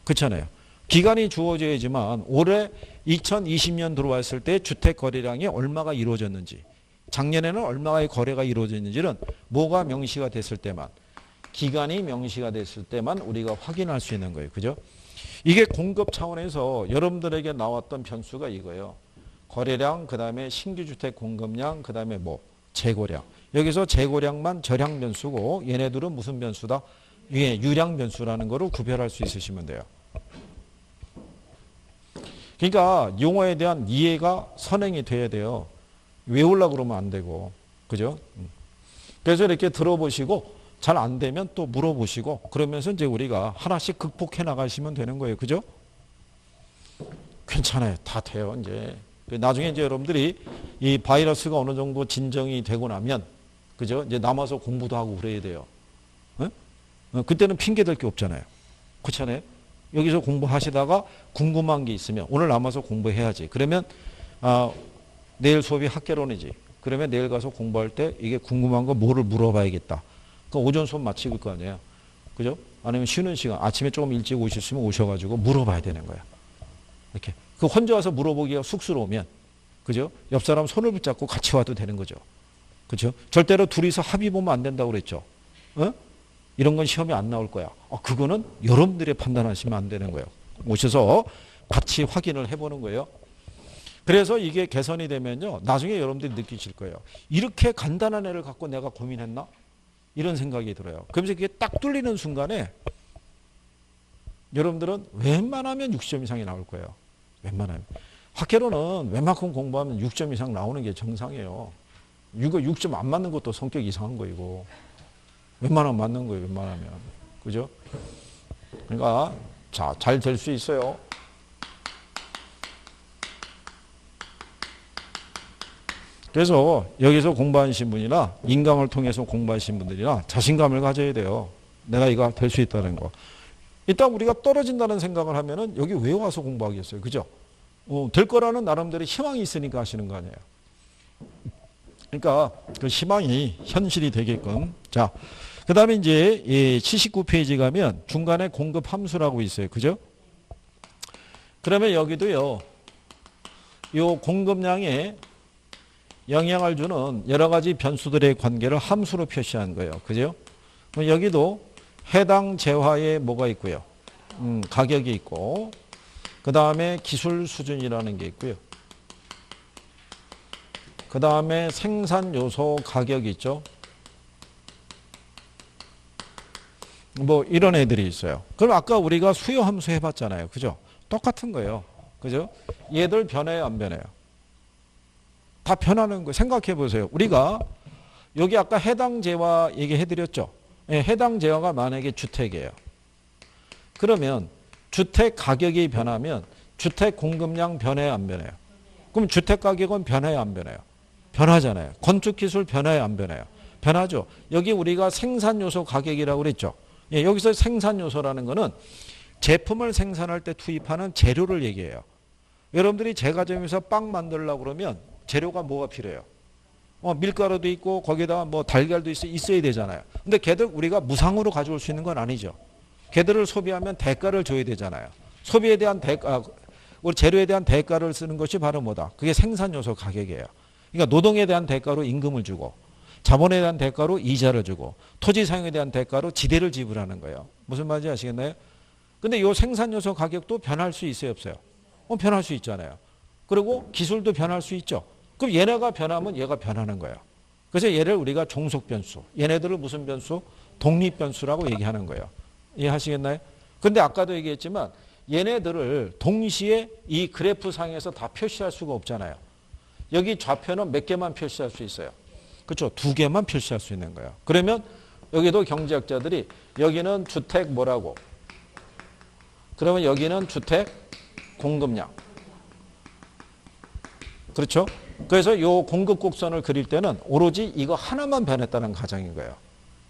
그렇잖아요. 기간이 주어져야지만 올해 2020년 들어왔을 때 주택 거래량이 얼마가 이루어졌는지, 작년에는 얼마의 거래가 이루어졌는지는 뭐가 명시가 됐을 때만, 기간이 명시가 됐을 때만 우리가 확인할 수 있는 거예요. 그죠? 이게 공급 차원에서 여러분들에게 나왔던 변수가 이거예요. 거래량, 그 다음에 신규주택 공급량, 그 다음에 뭐 재고량. 여기서 재고량만 저량 변수고 얘네들은 무슨 변수다? 유량 변수라는 거를 구별할 수 있으시면 돼요. 그러니까 용어에 대한 이해가 선행이 돼야 돼요. 외우려고 그러면 안 되고. 그죠? 그래서 이렇게 들어보시고 잘 안 되면 또 물어보시고 그러면서 이제 우리가 하나씩 극복해 나가시면 되는 거예요. 그죠? 괜찮아요. 다 돼요. 이제. 나중에 이제 여러분들이 이 바이러스가 어느 정도 진정이 되고 나면, 그죠? 이제 남아서 공부도 하고 그래야 돼요. 그때는 핑계댈 게 없잖아요. 그렇잖아요? 여기서 공부하시다가 궁금한 게 있으면 오늘 남아서 공부해야지. 그러면 내일 수업이 학개론이지. 그러면 내일 가서 공부할 때 이게 궁금한 거 뭐를 물어봐야겠다. 그 오전 수업 마치고 거 아니에요. 그죠? 아니면 쉬는 시간, 아침에 조금 일찍 오셨으면 오셔가지고 물어봐야 되는 거야. 이렇게. 그 혼자 와서 물어보기가 쑥스러우면, 그죠? 옆 사람 손을 붙잡고 같이 와도 되는 거죠. 그죠? 절대로 둘이서 합의 보면 안 된다고 그랬죠. 이런 건 시험에 안 나올 거야. 그거는 여러분들이 판단하시면 안 되는 거예요. 오셔서 같이 확인을 해보는 거예요. 그래서 이게 개선이 되면요, 나중에 여러분들이 느끼실 거예요. 이렇게 간단한 애를 갖고 내가 고민했나? 이런 생각이 들어요. 그러면서 그게 딱 뚫리는 순간에 여러분들은 웬만하면 6점 이상이 나올 거예요. 웬만하면. 학회로는 웬만큼 공부하면 6점 이상 나오는 게 정상이에요. 이거 6점 안 맞는 것도 성격 이상한 거이고, 웬만하면 맞는 거예요. 웬만하면. 그죠? 그러니까 자, 잘 될 수 있어요. 그래서 여기서 공부하신 분이나 인강을 통해서 공부하신 분들이나 자신감을 가져야 돼요. 내가 이거 될 수 있다는 거. 일단 우리가 떨어진다는 생각을 하면은 여기 왜 와서 공부하겠어요? 그죠? 될 거라는 나름대로 희망이 있으니까 하시는 거 아니에요. 그러니까 그 희망이 현실이 되게끔. 자, 그 다음에 이제 79페이지 가면 중간에 공급 함수라고 있어요. 그죠? 그러면 여기도요, 요 공급량에 영향을 주는 여러 가지 변수들의 관계를 함수로 표시한 거예요. 그죠? 여기도 해당 재화에 뭐가 있고요? 가격이 있고, 그 다음에 기술 수준이라는 게 있고요. 그 다음에 생산 요소 가격이 있죠. 뭐 이런 애들이 있어요. 그럼 아까 우리가 수요 함수 해봤잖아요. 그죠? 똑같은 거예요. 그죠? 얘들 변해요, 안 변해요? 다 변하는 거예요. 생각해 보세요. 우리가 여기 아까 해당 재화 얘기해드렸죠. 예, 해당 재화가 만약에 주택이에요. 그러면 주택 가격이 변하면 주택 공급량 변해요, 안 변해요? 그럼 주택 가격은 변해요, 안 변해요? 변하잖아요. 건축 기술 변해요, 안 변해요? 변하죠. 여기 우리가 생산 요소 가격이라고 그랬죠. 예, 여기서 생산 요소라는 거는 제품을 생산할 때 투입하는 재료를 얘기해요. 여러분들이 제과점에서 빵 만들려고 그러면 재료가 뭐가 필요해요? 밀가루도 있고 거기다가 뭐 달걀도 있어야 되잖아요. 근데 걔들 우리가 무상으로 가져올 수 있는 건 아니죠. 걔들을 소비하면 대가를 줘야 되잖아요. 소비에 대한 우리 재료에 대한 대가를 쓰는 것이 바로 뭐다? 그게 생산 요소 가격이에요. 그러니까 노동에 대한 대가로 임금을 주고, 자본에 대한 대가로 이자를 주고, 토지 사용에 대한 대가로 지대를 지불하는 거예요. 무슨 말인지 아시겠나요? 근데 이 생산 요소 가격도 변할 수 있어요, 없어요? 변할 수 있잖아요. 그리고 기술도 변할 수 있죠. 그럼 얘네가 변하면 얘가 변하는 거예요. 그래서 얘를 우리가 종속 변수, 얘네들을 무슨 변수? 독립 변수라고 얘기하는 거예요. 이해하시겠나요? 근데 아까도 얘기했지만 얘네들을 동시에 이 그래프 상에서 다 표시할 수가 없잖아요. 여기 좌표는 몇 개만 표시할 수 있어요. 그렇죠? 2개만 표시할 수 있는 거예요. 그러면 여기도 경제학자들이 여기는 주택 뭐라고? 그러면 여기는 주택 공급량. 그렇죠? 그래서 이 공급 곡선을 그릴 때는 오로지 이거 하나만 변했다는 가정인 거예요.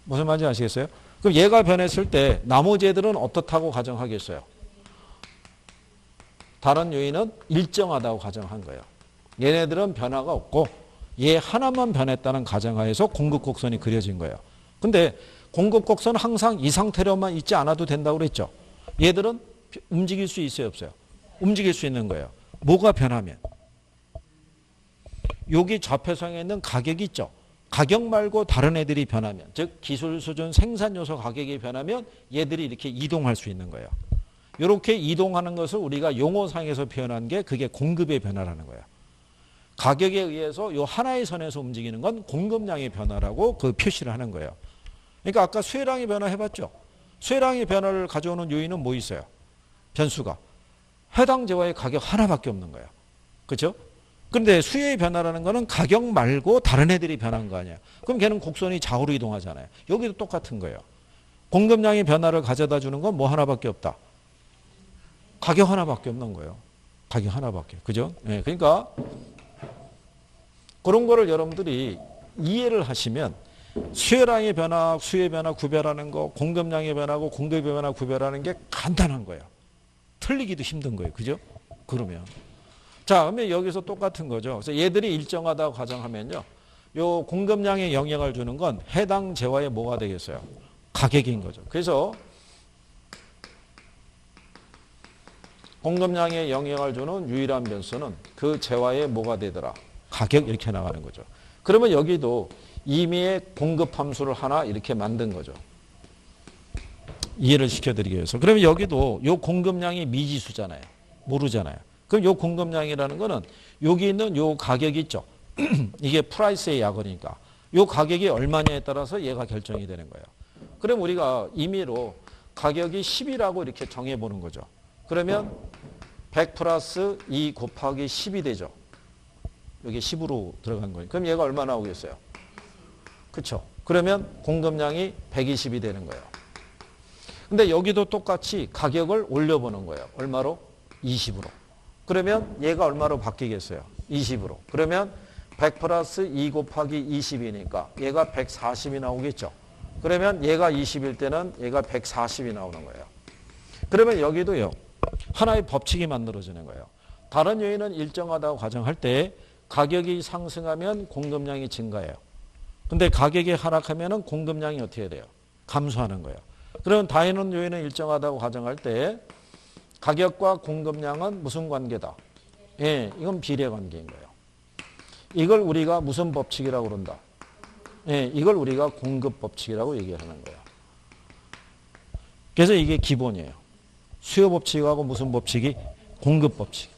무슨 말인지 아시겠어요? 그럼 얘가 변했을 때 나머지 애들은 어떻다고 가정하겠어요? 다른 요인은 일정하다고 가정한 거예요. 얘네들은 변화가 없고 얘 하나만 변했다는 가정하에서 공급 곡선이 그려진 거예요. 근데 공급 곡선은 항상 이 상태로만 있지 않아도 된다고 그랬죠. 얘들은 움직일 수 있어요, 없어요? 움직일 수 있는 거예요. 뭐가 변하면? 여기 좌표상에 있는 가격이 있죠. 가격 말고 다른 애들이 변하면, 즉 기술 수준 생산 요소 가격이 변하면 얘들이 이렇게 이동할 수 있는 거예요. 이렇게 이동하는 것을 우리가 용어상에서 표현한 게 그게 공급의 변화라는 거예요. 가격에 의해서 이 하나의 선에서 움직이는 건 공급량의 변화라고 그 표시를 하는 거예요. 그러니까 아까 수혜량의 변화 해봤죠. 수혜량의 변화를 가져오는 요인은 뭐 있어요? 변수가. 해당 재화의 가격 하나밖에 없는 거예요. 그렇죠? 그런데 수혜의 변화라는 거는 가격 말고 다른 애들이 변한 거 아니에요. 그럼 걔는 곡선이 좌우로 이동하잖아요. 여기도 똑같은 거예요. 공급량의 변화를 가져다 주는 건 뭐 하나밖에 없다. 가격 하나밖에 없는 거예요. 가격 하나밖에. 그죠? 네, 그러니까 그런 거를 여러분들이 이해를 하시면 수혜량의 변화, 수혜의 변화 구별하는 거, 공급량의 변화고 공급의 변화 구별하는 게 간단한 거예요. 틀리기도 힘든 거예요. 그죠? 그러면. 자, 그러면 여기서 똑같은 거죠. 그래서 얘들이 일정하다고 가정하면요. 요 공급량에 영향을 주는 건 해당 재화의 뭐가 되겠어요? 가격인 거죠. 그래서 공급량에 영향을 주는 유일한 변수는 그 재화의 뭐가 되더라? 가격 이렇게 나가는 거죠. 그러면 여기도 임의의 공급 함수를 하나 이렇게 만든 거죠. 이해를 시켜드리기 위해서. 그러면 여기도 요 공급량이 미지수잖아요. 모르잖아요. 그럼 요 공급량이라는 거는 여기 있는 요 가격이 있죠. 이게 프라이스의 약어니까. 요 가격이 얼마냐에 따라서 얘가 결정이 되는 거예요. 그럼 우리가 임의로 가격이 10이라고 이렇게 정해보는 거죠. 그러면 100 플러스 2 곱하기 10이 되죠. 여기 10으로 들어간 거예요. 그럼 얘가 얼마 나오겠어요? 그렇죠. 그러면 공급량이 120이 되는 거예요. 근데 여기도 똑같이 가격을 올려보는 거예요. 얼마로? 20으로. 그러면 얘가 얼마로 바뀌겠어요? 20으로. 그러면 100 플러스 2 곱하기 20이니까 얘가 140이 나오겠죠. 그러면 얘가 20일 때는 얘가 140이 나오는 거예요. 그러면 여기도요. 하나의 법칙이 만들어지는 거예요. 다른 요인은 일정하다고 가정할 때 가격이 상승하면 공급량이 증가해요. 근데 가격이 하락하면 공급량이 어떻게 돼요? 감소하는 거예요. 그러면 다른 요인은 일정하다고 가정할 때 가격과 공급량은 무슨 관계다? 예, 이건 비례 관계인 거예요. 이걸 우리가 무슨 법칙이라고 그런다? 예, 이걸 우리가 공급 법칙이라고 얘기하는 거예요. 그래서 이게 기본이에요. 수요 법칙하고 무슨 법칙이? 공급 법칙.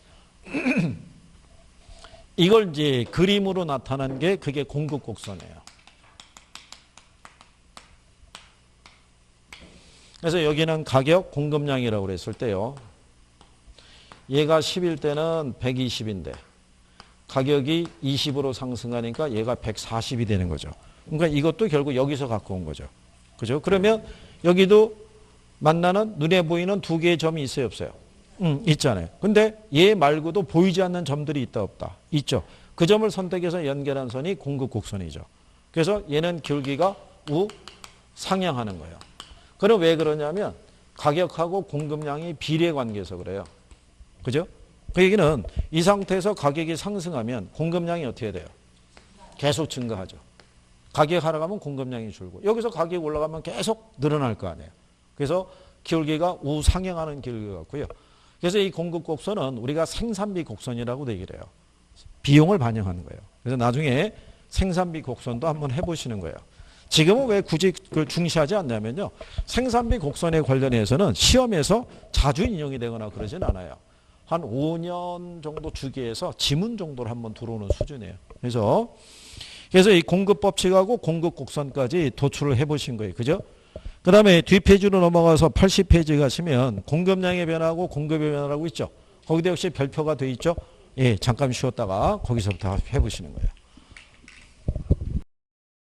이걸 이제 그림으로 나타난 게 그게 공급 곡선이에요. 그래서 여기는 가격, 공급량이라고 그랬을 때요. 얘가 10일 때는 120인데 가격이 20으로 상승하니까 얘가 140이 되는 거죠. 그러니까 이것도 결국 여기서 갖고 온 거죠. 그죠? 그러면 여기도 만나는 눈에 보이는 두 개의 점이 있어요, 없어요? 있잖아요. 근데 얘 말고도 보이지 않는 점들이 있다, 없다? 있죠. 그 점을 선택해서 연결한 선이 공급 곡선이죠. 그래서 얘는 길기가 상향하는 거예요. 그럼 왜 그러냐면 가격하고 공급량이 비례 관계에서 그래요. 그죠? 그 얘기는 이 상태에서 가격이 상승하면 공급량이 어떻게 돼요? 계속 증가하죠. 가격 하락하면 공급량이 줄고 여기서 가격이 올라가면 계속 늘어날 거 아니에요. 그래서 기울기가 우상향하는 기울기 같고요. 그래서 이 공급 곡선은 우리가 생산비 곡선이라고도 얘기를 해요. 비용을 반영하는 거예요. 그래서 나중에 생산비 곡선도 한번 해보시는 거예요. 지금은 왜 굳이 그걸 중시하지 않냐면요. 생산비 곡선에 관련해서는 시험에서 자주 인용이 되거나 그러진 않아요. 한 5년 정도 주기에서 지문 정도로 한번 들어오는 수준이에요. 그래서 이 공급 법칙하고 공급 곡선까지 도출을 해보신 거예요. 그죠? 그 다음에 뒷페이지로 넘어가서 80페이지 가시면 공급량의 변화하고 공급의 변화라고 있죠. 거기도 역시 별표가 돼 있죠. 예, 잠깐 쉬었다가 거기서부터 해보시는 거예요.